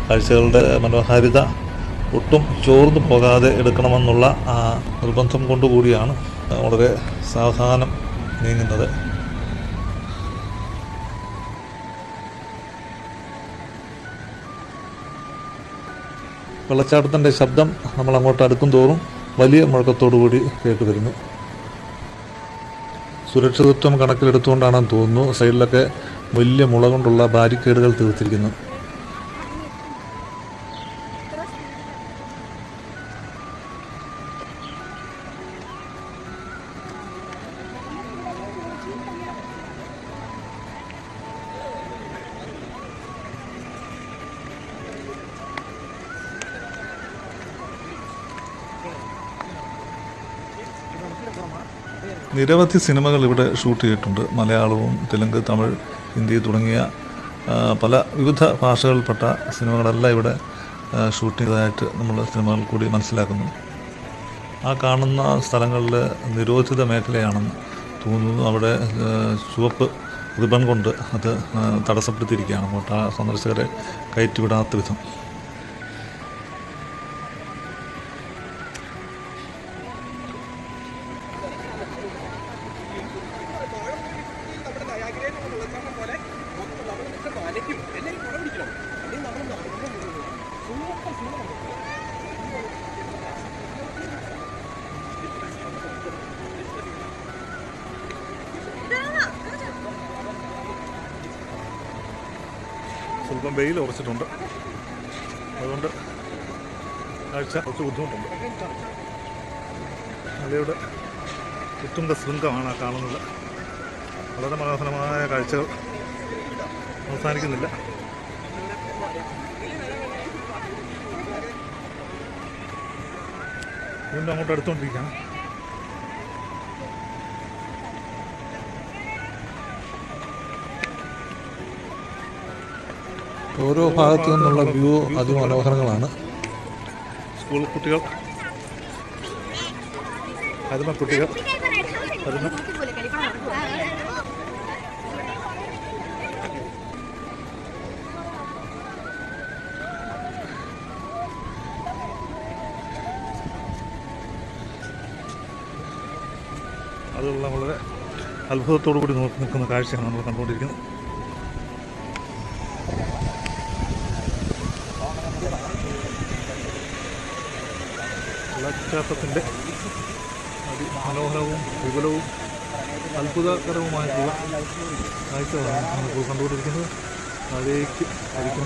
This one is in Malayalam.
കാഴ്ചകളുടെ മനോഹാരിത ഒട്ടും ചോർന്നു പോകാതെ എടുക്കണമെന്നുള്ള നിർബന്ധം കൊണ്ടുകൂടിയാണ് വളരെ സാവധാനം നീങ്ങുന്നത്. വെള്ളച്ചാട്ടത്തിൻ്റെ ശബ്ദം നമ്മൾ അങ്ങോട്ട് അടുക്കും തോറും വലിയ മുഴക്കത്തോടുകൂടി കേട്ടുവരുന്നു. സുരക്ഷിതത്വം കണക്കിലെടുത്തുകൊണ്ടാണെന്ന് തോന്നുന്നു സൈഡിലൊക്കെ വലിയ മുള കൊണ്ടുള്ള ബാരിക്കേഡുകൾ തീർത്തിരിക്കുന്നു. നിരവധി സിനിമകൾ ഇവിടെ ഷൂട്ട് ചെയ്തിട്ടുണ്ട്. മലയാളവും തെലുങ്ക്, തമിഴ്, ഹിന്ദി തുടങ്ങിയ പല വിവിധ ഭാഷകളിൽപ്പെട്ട സിനിമകളെല്ലാം ഇവിടെ ഷൂട്ട് ചെയ്തതായിട്ട് നമ്മൾ സിനിമകൾ കൂടി മനസ്സിലാക്കുന്നു. ആ കാണുന്ന സ്ഥലങ്ങളിൽ നിരോധിത മേഖലയാണെന്ന് തോന്നുന്നു. അവിടെ ചുവപ്പ് റിബൺ കൊണ്ട് അത് തടസ്സപ്പെടുത്തിയിരിക്കുകയാണ്, അങ്ങോട്ട് ആ സന്ദർശകരെ കയറ്റിവിടാത്ത വിധം. സ്വല്പം വെയിൽ ഉറച്ചിട്ടുണ്ട്, അതുകൊണ്ട് കാഴ്ച കുറച്ച് ബുദ്ധിമുട്ടുണ്ട്. മലയുടെ ഉത്തുംഗ ശൃംഗമാണ് ആ കാണുന്നത്. വളരെ മനോഹരമായ കാഴ്ചകൾ അവസാനിക്കുന്നില്ല. വീണ്ടും അങ്ങോട്ട് അടുത്തുകൊണ്ടിരിക്കുകയാണ്. ഓരോ ഭാഗത്തു നിന്നുള്ള വ്യൂ അതിമനോഹരങ്ങളാണ്. സ്കൂൾ കുട്ടികൾ, കുട്ടികൾ അതുള്ള വളരെ അത്ഭുതത്തോടു കൂടി നോക്കി നിൽക്കുന്ന കാഴ്ചയാണ് നമ്മൾ കണ്ടുകൊണ്ടിരിക്കുന്നത്. വെള്ളച്ചാട്ടത്തിൻ്റെ അതിമനോഹരവും വിപുലവും അത്ഭുതകരവുമായിട്ടുള്ള കാഴ്ചകളാണ് നമ്മളിപ്പോൾ കണ്ടുകൊണ്ടിരിക്കുന്നത്. താഴേക്ക് അടിക്കുന്ന